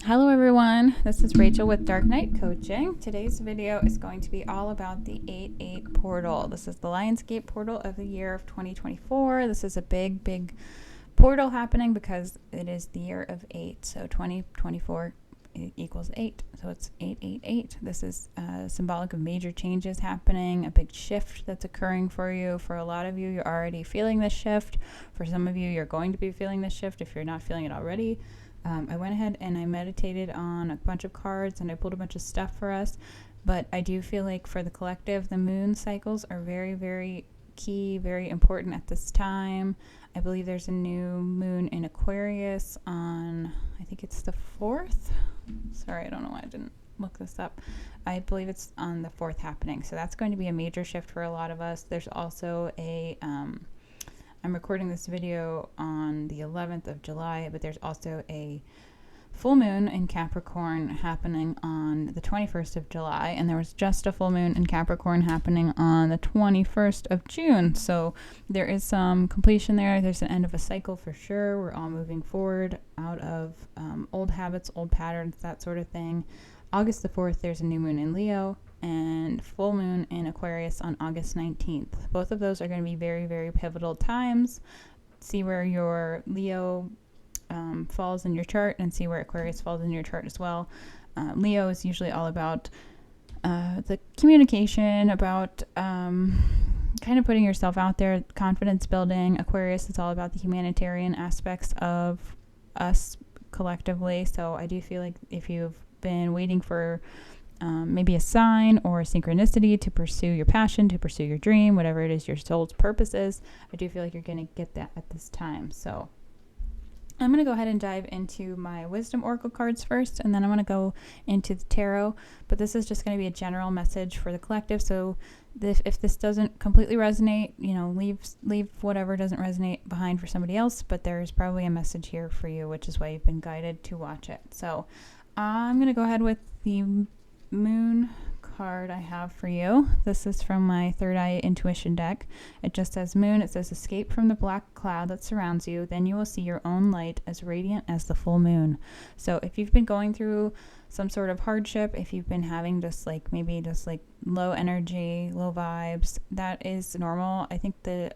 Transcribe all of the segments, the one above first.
Hello everyone, this is Rachel with Dark Knight Coaching. Today's video is going to be all about the 8-8 portal. This is the Lionsgate portal of the year of 2024. This is a big portal happening because it is the year of 8. So 2024 equals 8. So it's 888. This is symbolic of major changes happening, a big shift that's occurring for you. For a lot of you, you're already feeling this shift. For some of you, you're going to be feeling this shift if you're not feeling it already. I went ahead and I meditated on a bunch of cards and I pulled a bunch of stuff for us, but I do feel like for the collective, the moon cycles are very key, very important at this time. I believe there's a new moon in Aquarius on, I think it's the 4th. Sorry, I don't know why I didn't look this up. I believe it's on the 4th happening. So that's going to be a major shift for a lot of us. There's also I'm recording this video on the 11th of July, but there's also a full moon in Capricorn happening on the 21st of July, and there was just a full moon in Capricorn happening on the 21st of June. So there is some completion there. There's an end of a cycle for sure. We're all moving forward out of old habits, old patterns, that sort of thing. August the 4th, there's a new moon in Leo and full moon in Aquarius on August 19th. Both of those are going to be very pivotal times. See where your Leo falls in your chart and see where Aquarius falls in your chart as well. Leo is usually all about the communication, about kind of putting yourself out there, confidence building. Aquarius is all about the humanitarian aspects of us collectively. So I do feel like if you've been waiting for maybe a sign or a synchronicity to pursue your passion, to pursue your dream, whatever it is your soul's purpose is, I do feel like you're going to get that at this time. So I'm going to go ahead and dive into my wisdom oracle cards first, and then I'm going to go into the tarot. But this is just going to be a general message for the collective. So if this doesn't completely resonate, leave whatever doesn't resonate behind for somebody else. But there's probably a message here for you, which is why you've been guided to watch it. So I'm going to go ahead with the moon card I have for you. This is from my Third Eye Intuition deck. It just says moon. It says escape from the black cloud that surrounds you. Then you will see your own light as radiant as the full moon. So if you've been going through some sort of hardship, if you've been having just low energy, low vibes, that is normal. I think the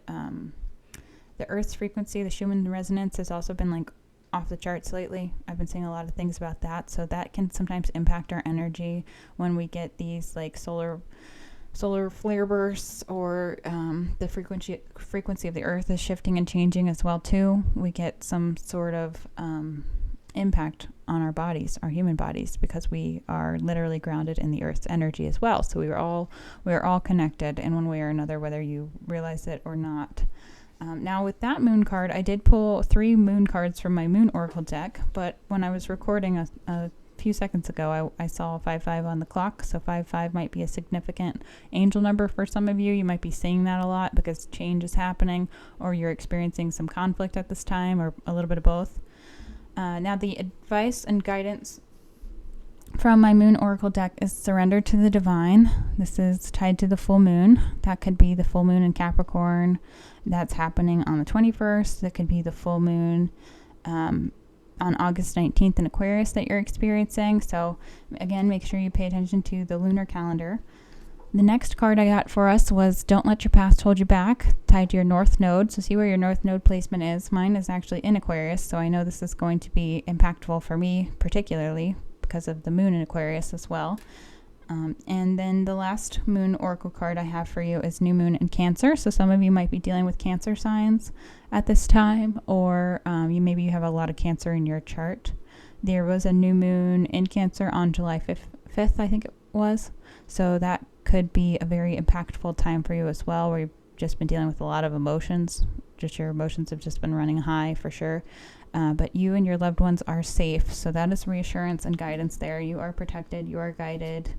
Earth's frequency, the Schumann resonance, has also been off the charts lately. I've been seeing a lot of things about that, so that can sometimes impact our energy when we get these solar flare bursts, or the frequency of the earth is shifting and changing as well too. We get some sort of impact on our bodies, our human bodies, because we are literally grounded in the earth's energy as well. So we are all connected in one way or another, whether you realize it or not. Now with that moon card, I did pull 3 moon cards from my moon oracle deck, but when I was recording a few seconds ago, I saw 55 on the clock, so 55 might be a significant angel number for some of you. You might be seeing that a lot because change is happening, or you're experiencing some conflict at this time, or a little bit of both. Now the advice and guidance from my moon oracle deck is surrender to the divine. This is tied to the full moon. That could be the full moon in Capricorn that's happening on the 21st. That could be the full moon on August 19th in Aquarius that you're experiencing. So again, make sure you pay attention to the lunar calendar. The next card I got for us was Don't Let Your Past Hold You Back, tied to your North Node. So see where your North Node placement is. Mine is actually in Aquarius, so I know this is going to be impactful for me particularly because of the moon in Aquarius as well. And then the last moon oracle card I have for you is new moon in Cancer. So some of you might be dealing with Cancer signs at this time, or maybe you have a lot of Cancer in your chart. There was a new moon in Cancer on July 5th, I think it was. So that could be a very impactful time for you as well, where you've just been dealing with a lot of emotions. Just your emotions have just been running high for sure. But you and your loved ones are safe. So that is reassurance and guidance there. You are protected. You are guided.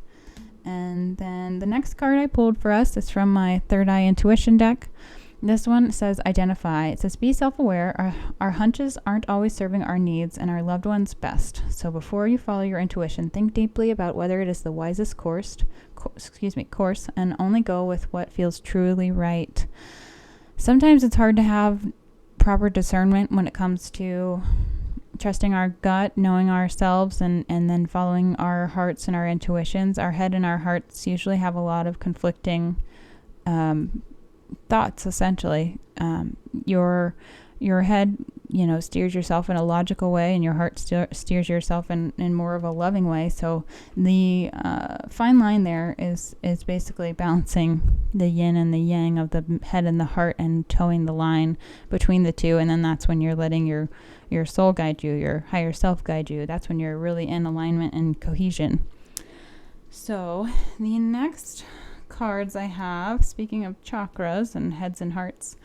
And then the next card I pulled for us is from my Third Eye Intuition deck. This one says identify. It says be self-aware. Our hunches aren't always serving our needs and our loved ones best. So before you follow your intuition, think deeply about whether it is the wisest course, and only go with what feels truly right. Sometimes it's hard to have proper discernment when it comes to trusting our gut, knowing ourselves, and then following our hearts and our intuitions. Our head and our hearts usually have a lot of conflicting thoughts, essentially. Your head, steers yourself in a logical way, and your heart steers yourself in more of a loving way. So the fine line there is basically balancing the yin and the yang of the head and the heart, and towing the line between the two. And then that's when you're letting your soul guide you, your higher self guide you. That's when you're really in alignment and cohesion. So the next cards I have, speaking of chakras and heads and hearts,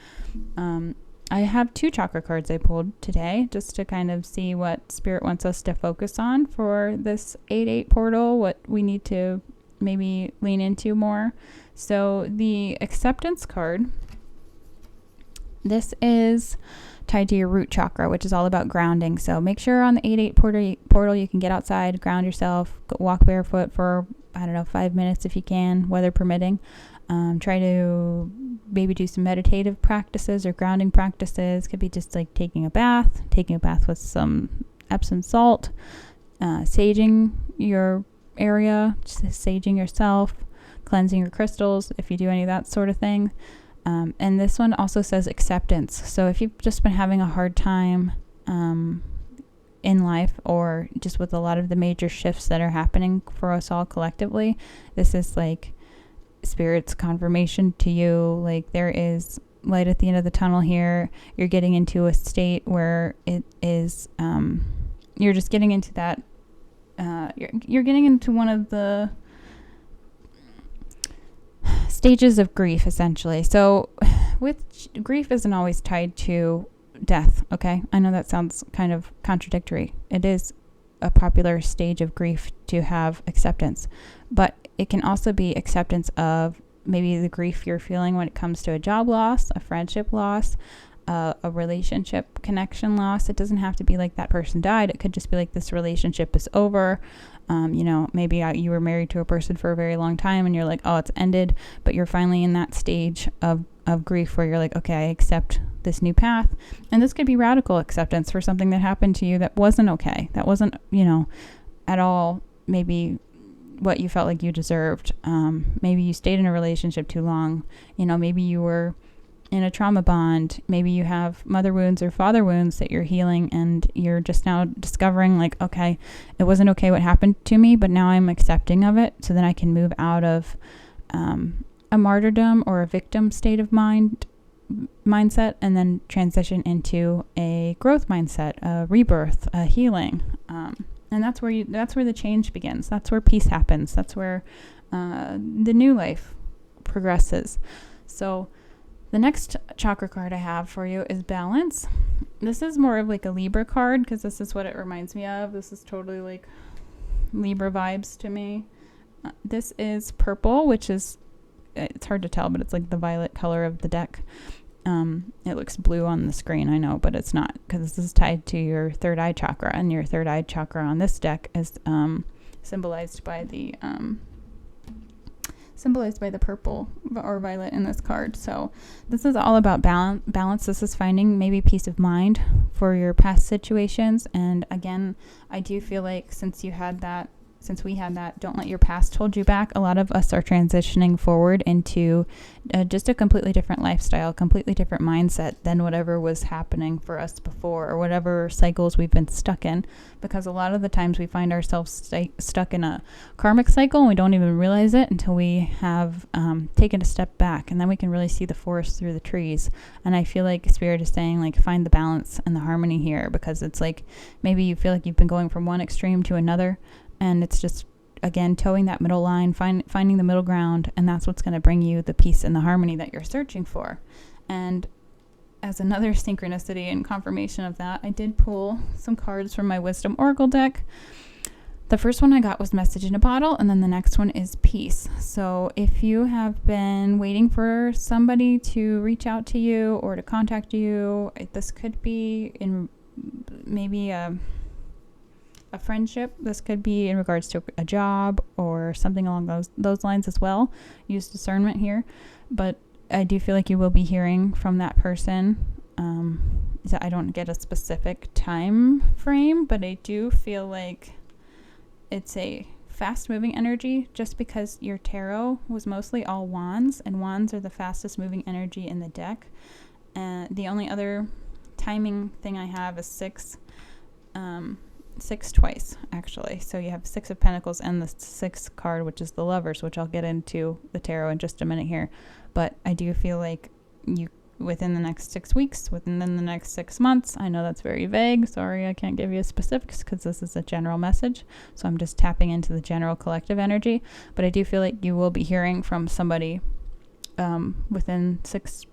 I have 2 chakra cards I pulled today, just to kind of see what Spirit wants us to focus on for this 8/8 portal, what we need to maybe lean into more. So the acceptance card, this is tied to your root chakra, which is all about grounding. So make sure on the 8/8 portal you can get outside, ground yourself, walk barefoot for, 5 minutes if you can, weather permitting. Try to maybe do some meditative practices or grounding practices. Could be just like taking a bath with some Epsom salt, saging your area, just saging yourself, cleansing your crystals, if you do any of that sort of thing. And this one also says acceptance. So if you've just been having a hard time in life, or just with a lot of the major shifts that are happening for us all collectively, this is like Spirit's confirmation to you. Like, there is light at the end of the tunnel here. You're getting into a state where it is, you're just getting into that, you're getting into one of the stages of grief, essentially. So grief isn't always tied to death, okay? I know that sounds kind of contradictory. It is a popular stage of grief to have acceptance, but it can also be acceptance of maybe the grief you're feeling when it comes to a job loss, a friendship loss, a relationship connection loss. It doesn't have to be like that person died. It could just be like, this relationship is over. Maybe you were married to a person for a very long time and you're like, oh, it's ended, but you're finally in that stage of grief where you're like, okay, I accept this new path. And this could be radical acceptance for something that happened to you that wasn't okay. That wasn't, at all maybe what you felt like you deserved. Maybe you stayed in a relationship too long. Maybe you were in a trauma bond. Maybe you have mother wounds or father wounds that you're healing, and you're just now discovering, like, okay, it wasn't okay what happened to me, but now I'm accepting of it, so then I can move out of a martyrdom or a victim state of mindset, and then transition into a growth mindset, a rebirth, a healing. And that's where the change begins. That's where peace happens. That's where the new life progresses. So the next chakra card I have for you is balance. This is more of like a Libra card, because this is what it reminds me of. This is totally like Libra vibes to me. This is purple, which is, it's hard to tell, but it's like the violet color of the deck. It looks blue on the screen, I know, but it's not, because this is tied to your third eye chakra, and your third eye chakra on this deck is symbolized by the purple or violet in this card. So this is all about balance. This is finding maybe peace of mind for your past situations. And again, I do feel like since we had that, don't let your past hold you back, a lot of us are transitioning forward into just a completely different lifestyle, completely different mindset than whatever was happening for us before, or whatever cycles we've been stuck in. Because a lot of the times we find ourselves stuck in a karmic cycle, and we don't even realize it until we have taken a step back, and then we can really see the forest through the trees. And I feel like Spirit is saying, like, find the balance and the harmony here, because it's like maybe you feel like you've been going from one extreme to another, and it's just, again, towing that middle line, finding the middle ground, and that's what's going to bring you the peace and the harmony that you're searching for. And as another synchronicity and confirmation of that, I did pull some cards from my Wisdom Oracle deck. The first one I got was Message in a Bottle, and then the next one is Peace. So if you have been waiting for somebody to reach out to you or to contact you, this could be in maybe a friendship. This could be in regards to a job or something along those lines as well. Use discernment here. But I do feel like you will be hearing from that person So I don't get a specific time frame, but I do feel like it's a fast moving energy, just because your tarot was mostly all wands, and wands are the fastest moving energy in the deck. And the only other timing thing I have is six twice, actually. So you have 6 of Pentacles and the 6th card, which is the Lovers, which I'll get into the tarot in just a minute here. But I do feel like you, within the next 6 weeks, within the next 6 months, I know that's very vague. Sorry, I can't give you specifics because this is a general message. So I'm just tapping into the general collective energy. But I do feel like you will be hearing from somebody within 6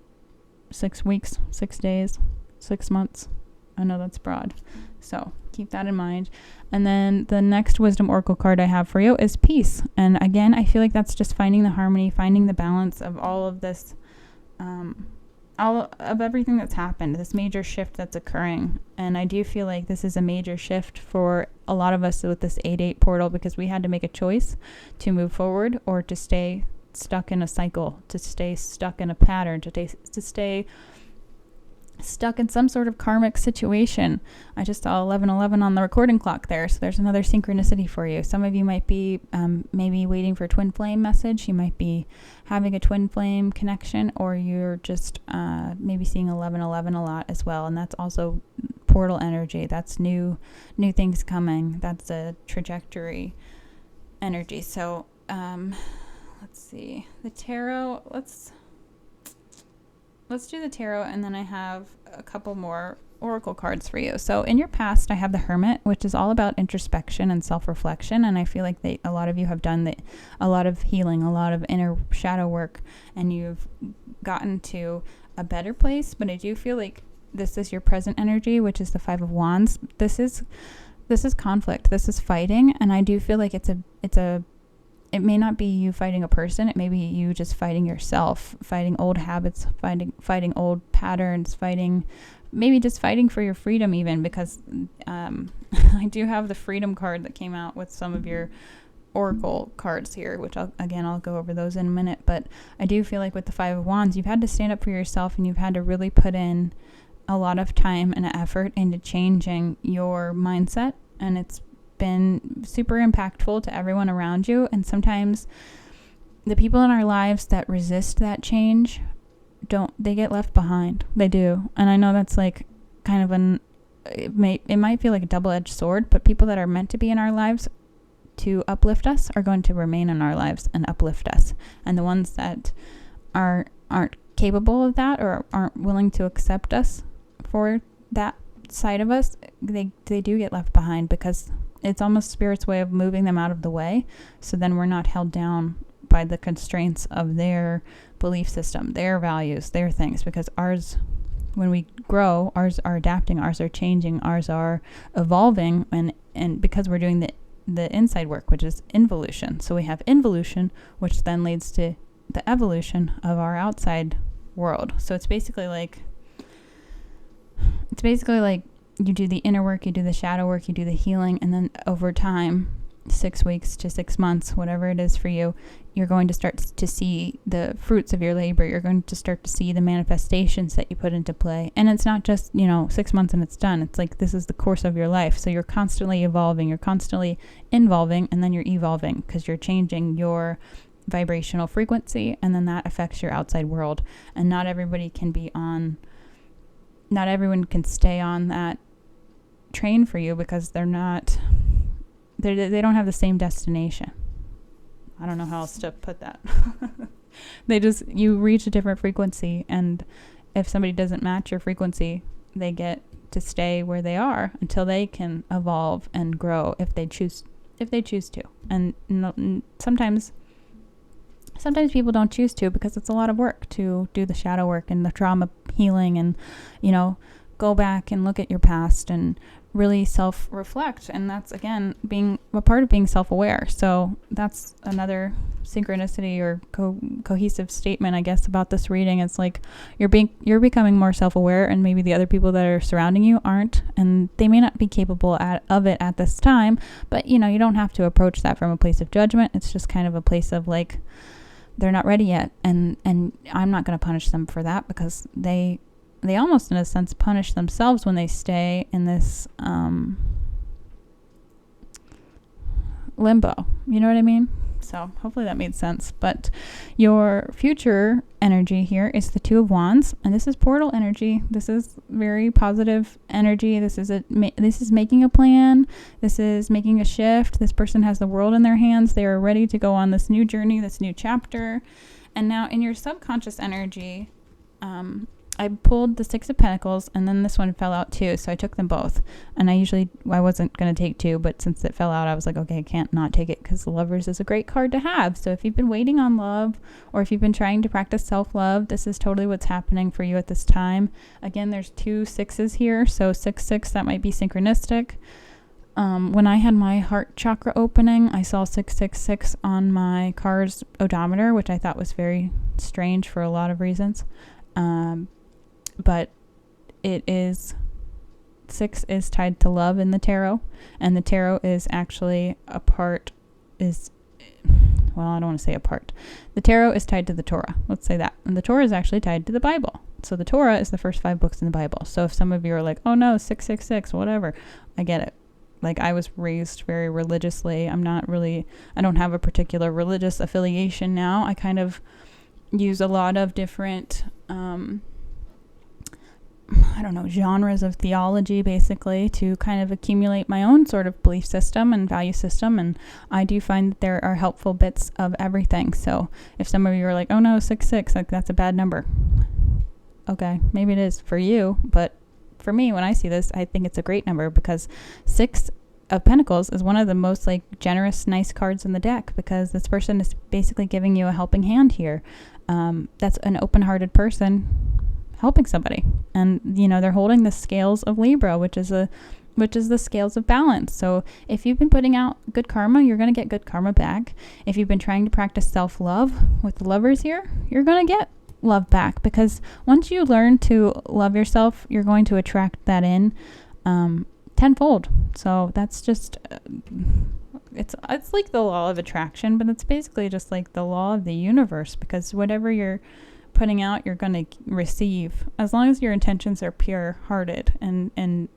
weeks, 6 days, 6 months. I know that's broad. So keep that in mind. And then the next Wisdom Oracle card I have for you is Peace. And again, I feel like that's just finding the harmony, finding the balance of all of this, all of everything that's happened, this major shift that's occurring. And I do feel like this is a major shift for a lot of us with this 8-8 portal, because we had to make a choice to move forward or to stay stuck in a cycle, to stay stuck in a pattern, to stay stuck in some sort of karmic situation. I just saw 11:11 on the recording clock there, so there's another synchronicity for you. Some of you might be maybe waiting for a twin flame message. You might be having a twin flame connection, or you're just maybe seeing 11:11 a lot as well, and that's also portal energy. That's new things coming. That's a trajectory energy. So let's see the tarot. Let's do the tarot, and then I have a couple more oracle cards for you. So in your past, I have the Hermit, which is all about introspection and self-reflection. And I feel like a lot of you have done a lot of healing, a lot of inner shadow work, and you've gotten to a better place. But I do feel like this is your present energy, which is the 5 of Wands. This is conflict. This is fighting. And I do feel like it may not be you fighting a person. It may be you just fighting yourself, fighting old habits, fighting old patterns, maybe just fighting for your freedom even, because I do have the Freedom card that came out with some of your oracle cards here, which I'll go over those in a minute. But I do feel like with the 5 of Wands, you've had to stand up for yourself, and you've had to really put in a lot of time and effort into changing your mindset, and it's been super impactful to everyone around you. And sometimes the people in our lives that resist that change they get left behind. They do. And I know that's like kind of it might feel like a double-edged sword, but people that are meant to be in our lives to uplift us are going to remain in our lives and uplift us. And the ones that aren't capable of that, or aren't willing to accept us for that side of us, they do get left behind, because it's almost Spirit's way of moving them out of the way, so then we're not held down by the constraints of their belief system, their values, their things. Because ours, when we grow, ours are adapting, ours are changing, ours are evolving, and because we're doing the inside work, which is involution. So we have involution, which then leads to the evolution of our outside world. So it's basically like you do the inner work, you do the shadow work, you do the healing, and then over time, 6 weeks to 6 months, whatever it is for you, you're going to start to see the fruits of your labor. You're going to start to see the manifestations that you put into play. And it's not just, 6 months and it's done. It's like this is the course of your life. So you're constantly evolving, you're constantly involving, and then you're evolving, because you're changing your vibrational frequency, and then that affects your outside world. And not everyone can stay on that train for you, because they don't have the same destination. I don't know how else to put that. You reach a different frequency, and if somebody doesn't match your frequency, they get to stay where they are until they can evolve and grow if they choose to. And sometimes people don't choose to, because it's a lot of work to do the shadow work and the trauma healing, and go back and look at your past and really self-reflect. And that's, again, being a part of being self-aware. So that's another synchronicity or cohesive statement, I guess, about this reading. It's like you're becoming more self-aware, and maybe the other people that are surrounding you aren't, and they may not be capable of it at this time. But you don't have to approach that from a place of judgment. It's just kind of a place of like, they're not ready yet, and I'm not going to punish them for that, because they they almost in a sense punish themselves when they stay in this limbo. You know what I mean? So hopefully that made sense. But your future energy here is the Two of Wands, and this is portal energy. This is very positive energy. This is making a plan. This is making a shift. This person has the world in their hands. They are ready to go on this new journey, this new chapter. And now in your subconscious energy, I pulled the Six of Pentacles, and then this one fell out too, so I took them both. And I wasn't going to take two, but since it fell out, I was like, okay, I can't not take it, because the Lovers is a great card to have. So if you've been waiting on love, or if you've been trying to practice self-love, this is totally what's happening for you at this time. Again, there's 2 sixes here, so 6-6, that might be synchronistic. When I had my heart chakra opening, I saw 666 on my car's odometer, which I thought was very strange for a lot of reasons. But it is, 6 is tied to love in the tarot, and the tarot is actually I don't want to say a part. The tarot is tied to the Torah. Let's say that. And the Torah is actually tied to the Bible. So the Torah is the first 5 books in the Bible. So if some of you are like, oh no, 666, whatever, I get it. Like, I was raised very religiously. I don't have a particular religious affiliation now. I kind of use a lot of different, genres of theology, basically, to kind of accumulate my own sort of belief system and value system. And I do find that there are helpful bits of everything. So if some of you are like, oh no, 66, like that's a bad number. Okay, maybe it is for you, but for me, when I see this, I think it's a great number, because 6 of Pentacles is one of the most like generous, nice cards in the deck, because this person is basically giving you a helping hand here. That's an open-hearted person helping somebody, and they're holding the scales of Libra, which is the scales of balance. So if you've been putting out good karma, you're going to get good karma back. If you've been trying to practice self-love with the Lovers here, you're going to get love back, because once you learn to love yourself, you're going to attract that in tenfold. So that's just it's like the law of attraction, but it's basically just like the law of the universe, because whatever you're putting out, you're going to receive, as long as your intentions are pure-hearted and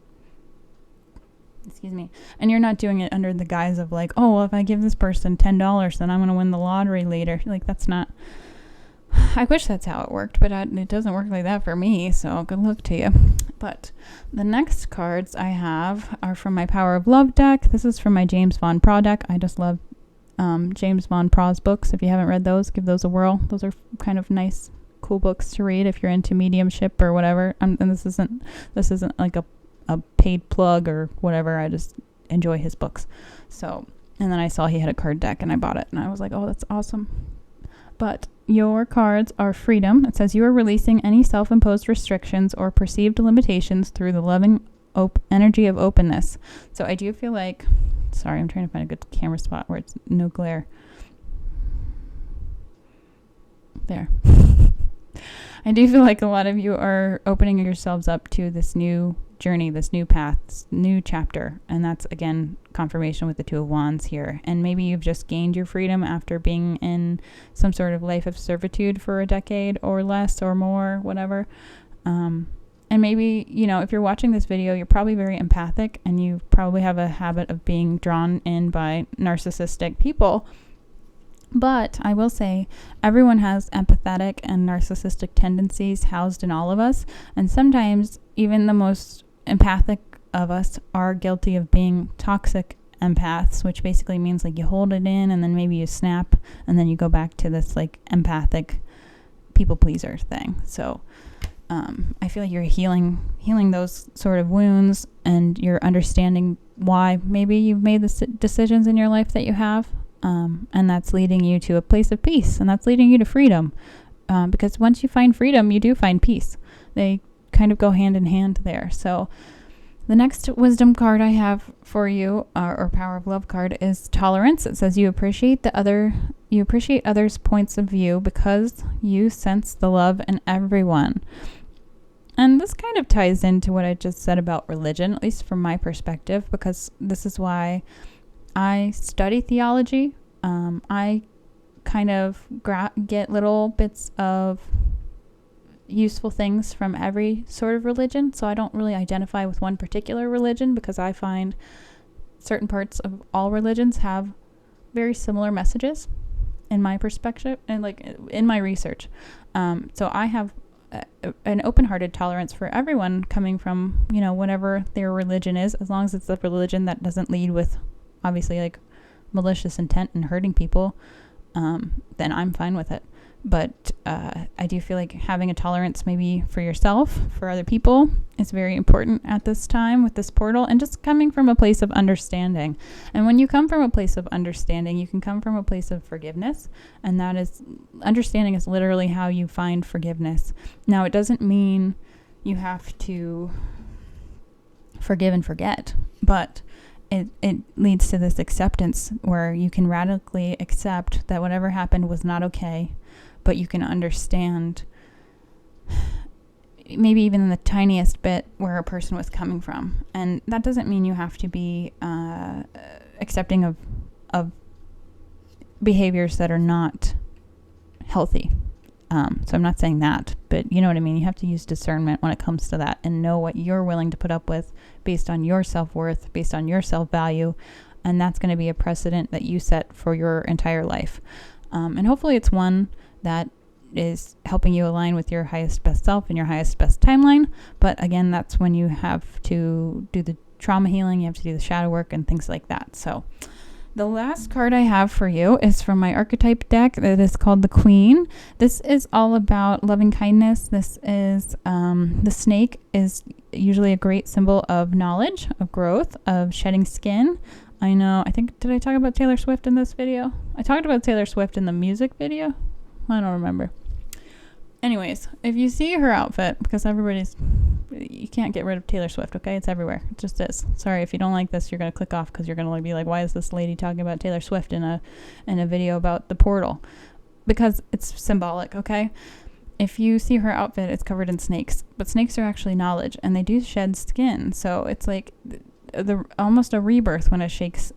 excuse me, and you're not doing it under the guise of like, oh, well, if I give this person $10, then I'm going to win the lottery later. Like, that's not, I wish that's how it worked, but it doesn't work like that for me, so good luck to you. But the next cards I have are from my Power of Love deck. This is from my James Van Praagh deck. I just love James Van Praagh's books. If you haven't read those, give those a whirl. Those are kind of nice, cool books to read if you're into mediumship or whatever. And this isn't like a paid plug or whatever. I just enjoy his books. So, and then I saw he had a card deck and I bought it, and I was like, oh, that's awesome. But your cards are freedom. It says you are releasing any self-imposed restrictions or perceived limitations through the loving energy of openness. So I do feel like, sorry, I'm trying to find a good camera spot where it's no glare. There. I do feel like a lot of you are opening yourselves up to this new journey, this new path, this new chapter. And that's, again, confirmation with the Two of Wands here. And maybe you've just gained your freedom after being in some sort of life of servitude for a decade or less or more, whatever. And maybe, if you're watching this video, you're probably very empathic, and you probably have a habit of being drawn in by narcissistic people. But I will say, everyone has empathetic and narcissistic tendencies housed in all of us. And sometimes even the most empathic of us are guilty of being toxic empaths, which basically means like you hold it in and then maybe you snap and then you go back to this like empathic people pleaser thing. So I feel like you're healing those sort of wounds, and you're understanding why maybe you've made the decisions in your life that you have. And that's leading you to a place of peace, and that's leading you to freedom. Because once you find freedom, you do find peace. They kind of go hand in hand there. So the next wisdom card I have for you, or Power of Love card, is tolerance. It says you appreciate others' points of view because you sense the love in everyone. And this kind of ties into what I just said about religion, at least from my perspective, because this is why I study theology. I kind of get little bits of useful things from every sort of religion. So I don't really identify with one particular religion, because I find certain parts of all religions have very similar messages in my perspective and like in my research. So I have an open-hearted tolerance for everyone coming from, whatever their religion is, as long as it's a religion that doesn't lead with obviously like malicious intent and hurting people, then I'm fine with it. But I do feel like having a tolerance maybe for yourself, for other people, is very important at this time with this portal, and just coming from a place of understanding. And when you come from a place of understanding, you can come from a place of forgiveness, and that is, understanding is literally how you find forgiveness. Now, it doesn't mean you have to forgive and forget, but it leads to this acceptance where you can radically accept that whatever happened was not okay, but you can understand maybe even the tiniest bit where a person was coming from. And that doesn't mean you have to be accepting of behaviors that are not healthy. So I'm not saying that, but you know what I mean? You have to use discernment when it comes to that and know what you're willing to put up with based on your self-worth, based on your self-value. And that's going to be a precedent that you set for your entire life. And hopefully it's one that is helping you align with your highest best self and your highest best timeline. But again, that's when you have to do the trauma healing, you have to do the shadow work and things like that. So the last card I have for you is from my archetype deck that is called the Queen. This is all about loving kindness. This is, the snake is usually a great symbol of knowledge, of growth, of shedding skin. I know, did I talk about Taylor Swift in this video? I talked about Taylor Swift in the music video. I don't remember. Anyways, if you see her outfit, because you can't get rid of Taylor Swift, okay? It's everywhere. It just is. Sorry, if you don't like this, you're going to click off because you're going to be like, why is this lady talking about Taylor Swift in a video about the portal? Because it's symbolic, okay? If you see her outfit, it's covered in snakes. But snakes are actually knowledge, and they do shed skin. So it's like almost a rebirth when it sheds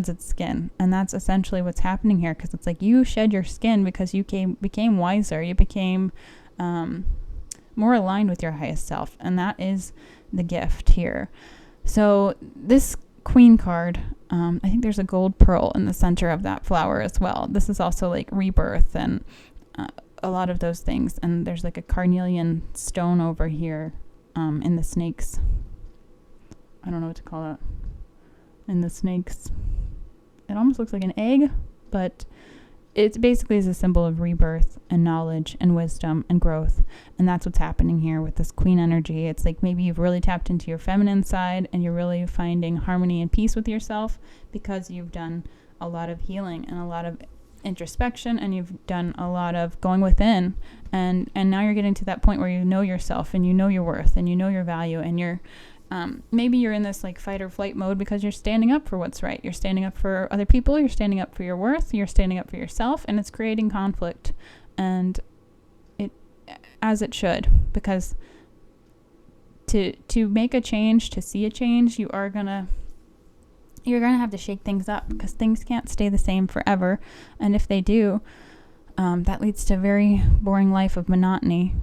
its skin. And that's essentially what's happening here, because it's like you shed your skin because you became wiser. You became more aligned with your highest self, and that is the gift here. So this Queen card, I think there's a gold pearl in the center of that flower as well. This is also like rebirth and a lot of those things. And there's like a carnelian stone over here in the snakes. I don't know what to call that. In the snakes. It almost looks like an egg, but it basically is a symbol of rebirth and knowledge and wisdom and growth. And that's what's happening here with this Queen energy. It's like maybe you've really tapped into your feminine side and you're really finding harmony and peace with yourself because you've done a lot of healing and a lot of introspection, and you've done a lot of going within, and now you're getting to that point where you know yourself and you know your worth and you know your value, and you're maybe you're in this like fight or flight mode because you're standing up for what's right. You're standing up for other people. You're standing up for your worth. You're standing up for yourself, and it's creating conflict, and as it should, because to make a change, to see a change, you're gonna have to shake things up, because things can't stay the same forever, and if they do, that leads to a very boring life of monotony.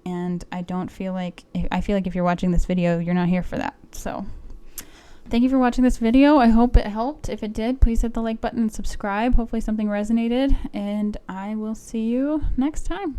And I feel like if you're watching this video, you're not here for that. So thank you for watching this video. I hope it helped. If it did, please hit the like button and subscribe. Hopefully something resonated, and I will see you next time.